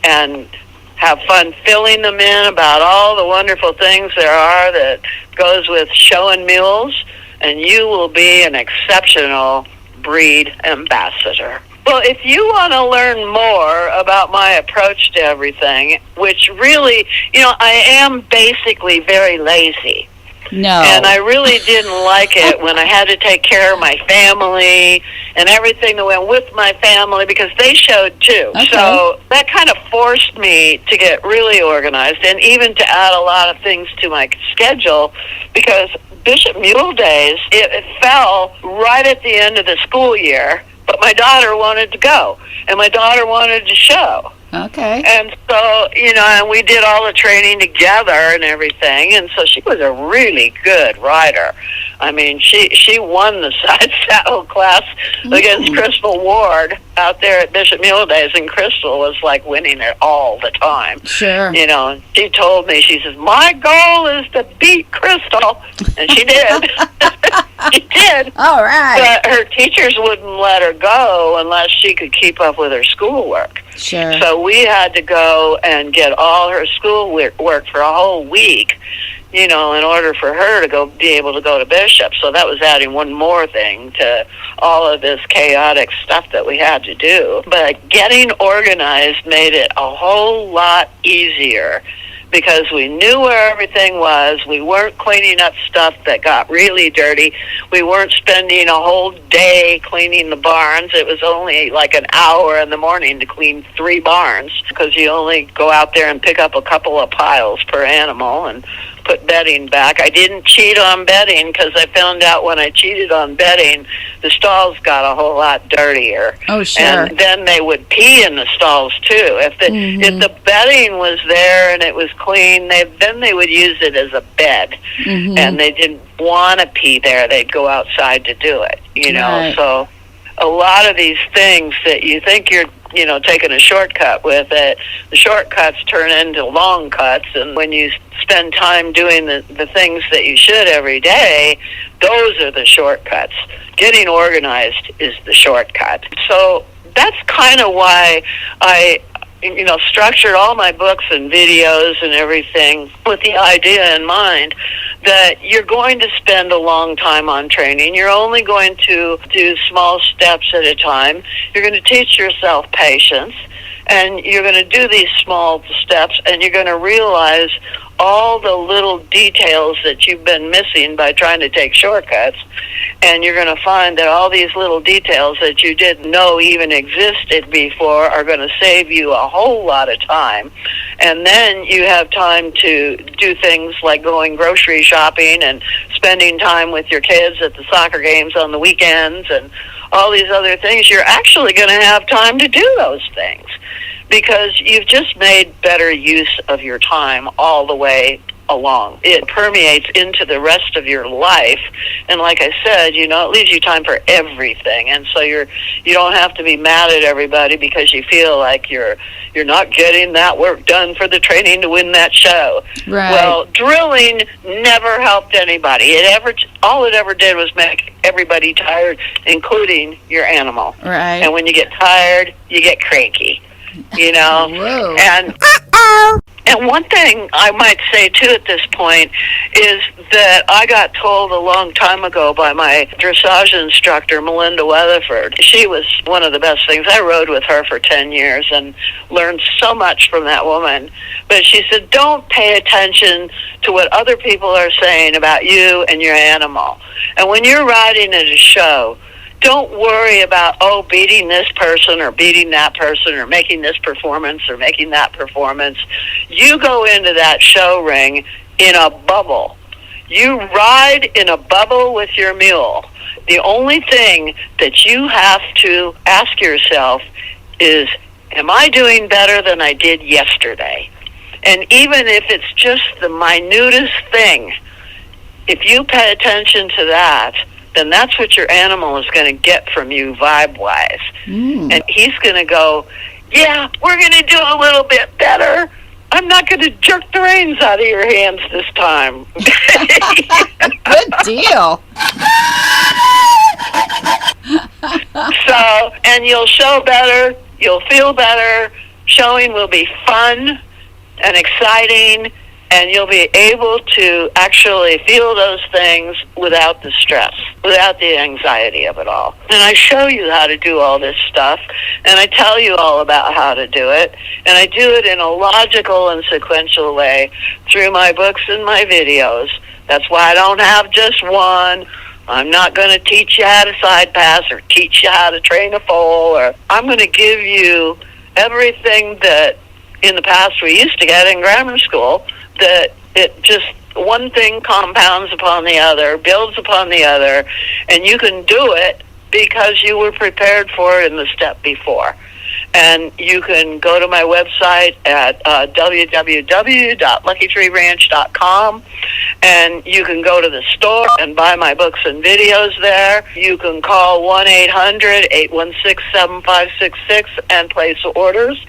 and have fun filling them in about all the wonderful things there are that goes with showing mules, and you will be an exceptional breed ambassador. Well, if you want to learn more about my approach to everything, which really, I am basically very lazy. No. And I really didn't like it when I had to take care of my family and everything that went with my family, because they showed too. Okay. So that kind of forced me to get really organized and even to add a lot of things to my schedule, because Bishop Mule Days, it fell right at the end of the school year. But my daughter wanted to go, and my daughter wanted to show. Okay. And so, and we did all the training together and everything, and so she was a really good rider. I mean, she won the side saddle class against Crystal Ward out there at Bishop Mule Days, and Crystal was like winning it all the time. Sure. She told me, she says, my goal is to beat Crystal, and she did. She did. All right. But her teachers wouldn't let her go unless she could keep up with her schoolwork. Sure. So we had to go and get all her schoolwork for a whole week, in order for her to be able to go to Bishop. So that was adding one more thing to all of this chaotic stuff that we had to do. But getting organized made it a whole lot easier, because we knew where everything was. We weren't cleaning up stuff that got really dirty. We weren't spending a whole day cleaning the barns. It was only like an hour in the morning to clean 3 barns, because you only go out there and pick up a couple of piles per animal and put bedding back. I didn't cheat on bedding, because I found out when I cheated on bedding, the stalls got a whole lot dirtier. Oh, sure. And then they would pee in the stalls too. If the bedding was there and it was clean, then they would use it as a bed. And they didn't want to pee there. They'd go outside to do it, Right. So a lot of these things that you think you're taking a shortcut with it, the shortcuts turn into long cuts, and when you spend time doing the things that you should every day, those are the shortcuts. Getting organized is the shortcut. So that's kind of why I structured all my books and videos and everything with the idea in mind that you're going to spend a long time on training. You're only going to do small steps at a time. You're going to teach yourself patience, and you're going to do these small steps, and you're going to realize all the little details that you've been missing by trying to take shortcuts, and you're going to find that all these little details that you didn't know even existed before are going to save you a whole lot of time. And then you have time to do things like going grocery shopping and spending time with your kids at the soccer games on the weekends and all these other things. You're actually going to have time to do those things, because you've just made better use of your time all the way along. It permeates into the rest of your life, and like I said, it leaves you time for everything, and so you don't have to be mad at everybody because you feel like you're not getting that work done for the training to win that show. Right. Well, drilling never helped anybody. All it ever did was make everybody tired, including your animal. Right. And when you get tired, you get cranky. Whoa. And one thing I might say, too, at this point is that I got told a long time ago by my dressage instructor, Melinda Weatherford. She was one of the best things. I rode with her for 10 years and learned so much from that woman. But she said, don't pay attention to what other people are saying about you and your animal. And when you're riding at a show, don't worry about, beating this person or beating that person or making this performance or making that performance. You go into that show ring in a bubble. You ride in a bubble with your mule. The only thing that you have to ask yourself is, am I doing better than I did yesterday? And even if it's just the minutest thing, if you pay attention to that, then that's what your animal is going to get from you vibe-wise. And he's going to go, yeah, we're going to do a little bit better. I'm not going to jerk the reins out of your hands this time. Good deal. So, and you'll show better, you'll feel better, showing will be fun and exciting, and you'll be able to actually feel those things without the stress, without the anxiety of it all. And I show you how to do all this stuff, and I tell you all about how to do it, and I do it in a logical and sequential way through my books and my videos. That's why I don't have just one. I'm not going to teach you how to side pass or teach you how to train a foal, or I'm going to give you everything that in the past we used to get in grammar school, that it just one thing compounds upon the other, builds upon the other, and you can do it because you were prepared for it in the step before. And you can go to my website at www.luckytreeranch.com, and you can go to the store and buy my books and videos there. You can call 1-800-816-7566 and place orders.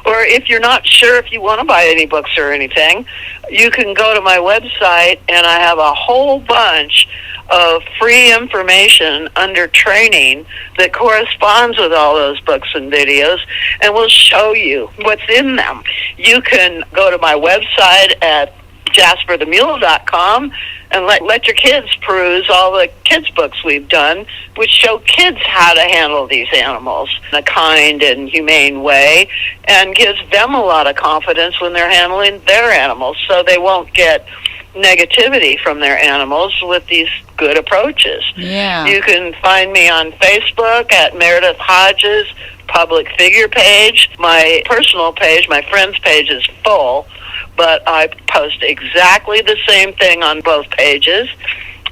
Or if you're not sure if you want to buy any books or anything, you can go to my website, and I have a whole bunch of free information under training that corresponds with all those books and videos, and will show you what's in them. You can go to my website at jasperthemule.com and let your kids peruse all the kids' books we've done, which show kids how to handle these animals in a kind and humane way, and gives them a lot of confidence when they're handling their animals, so they won't get negativity from their animals with these good approaches. Yeah. You can find me on Facebook at Meredith Hodges public figure page. My personal page, my friend's page, is full, but I post exactly the same thing on both pages.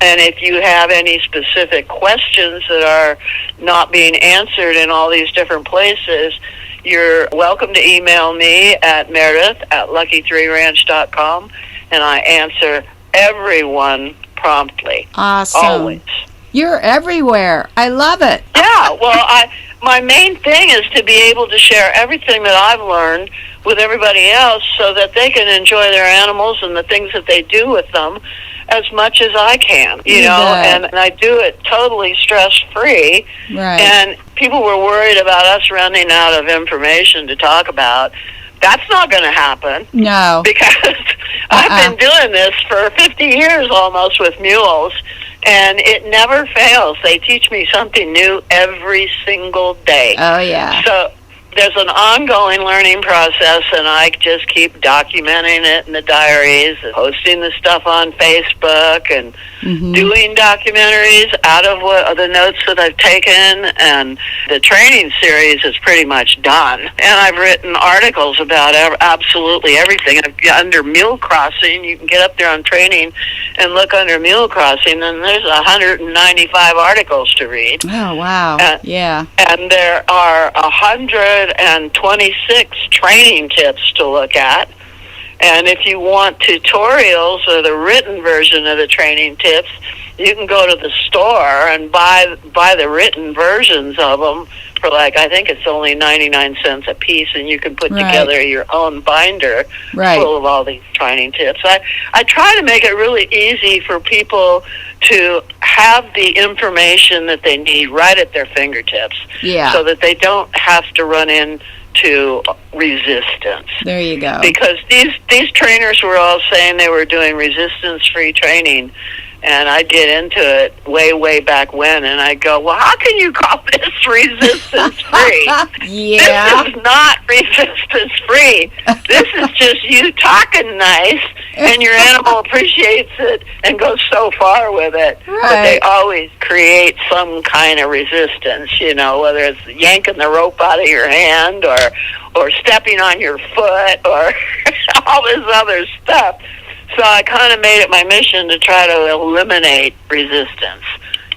And if you have any specific questions that are not being answered in all these different places, you're welcome to email me at meredith@luckytreeranch.com, and I answer everyone promptly. Awesome. Always. You're everywhere. I love it. Yeah, well, my main thing is to be able to share everything that I've learned with everybody else so that they can enjoy their animals and the things that they do with them as much as I can, you know, and I do it totally stress-free. Right. And people were worried about us running out of information to talk about. That's not going to happen. No. Because I've been doing this for 50 years almost with mules, and it never fails. They teach me something new every single day. Oh, yeah. So there's an ongoing learning process, and I just keep documenting it in the diaries and posting the stuff on Facebook and doing documentaries out of the notes that I've taken, and the training series is pretty much done. And I've written articles about absolutely everything. Under mule crossing, you can get up there on training and look under mule crossing, and there's 195 articles to read. Oh, wow. Yeah. And there are 126 training tips to look at. And if you want tutorials or the written version of the training tips, you can go to the store and buy the written versions of them for, like, I think it's only 99 cents a piece, and you can put together your own binder full of all these training tips. I try to make it really easy for people to have the information that they need right at their fingertips, so that they don't have to run into resistance. There you go. Because these trainers were all saying they were doing resistance-free training, and I get into it way back when, and I go, well, how can you call this resistance-free? This is not resistance-free. This is just you talking nice, and your animal appreciates it and goes so far with it. But they always create some kind of resistance, whether it's yanking the rope out of your hand or stepping on your foot or all this other stuff. So I kind of made it my mission to try to eliminate resistance.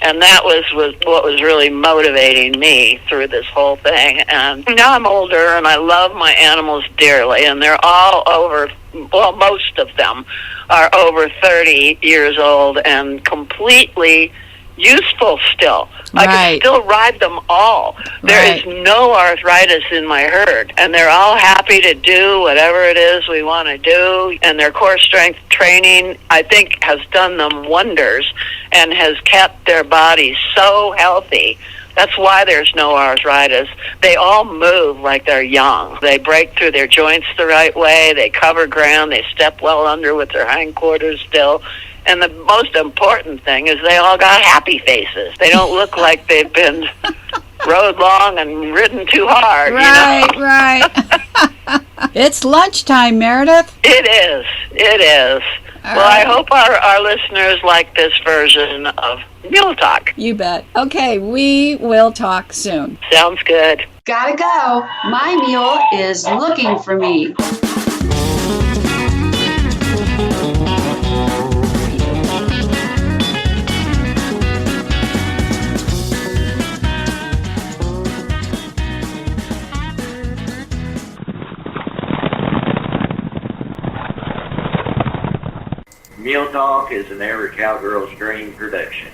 And that was what was really motivating me through this whole thing. And now I'm older, and I love my animals dearly, and they're all over, well, most of them are over 30 years old and completely useful still. I can still ride them all. There is no arthritis in my herd, and they're all happy to do whatever it is we want to do, and their core strength training, I think, has done them wonders and has kept their bodies so healthy. That's why there's no arthritis. They all move like they're young. They break through their joints the right way. They cover ground. They step well under with their hindquarters still. And the most important thing is they all got happy faces. They don't look like they've been rode long and ridden too hard. Right. It's lunchtime, Meredith. It is. Well, I hope our listeners like this version of Mule Talk. You bet. Okay, we will talk soon. Sounds good. Gotta go. My mule is looking for me. Mule Talk is an Every Cowgirl's Dream production.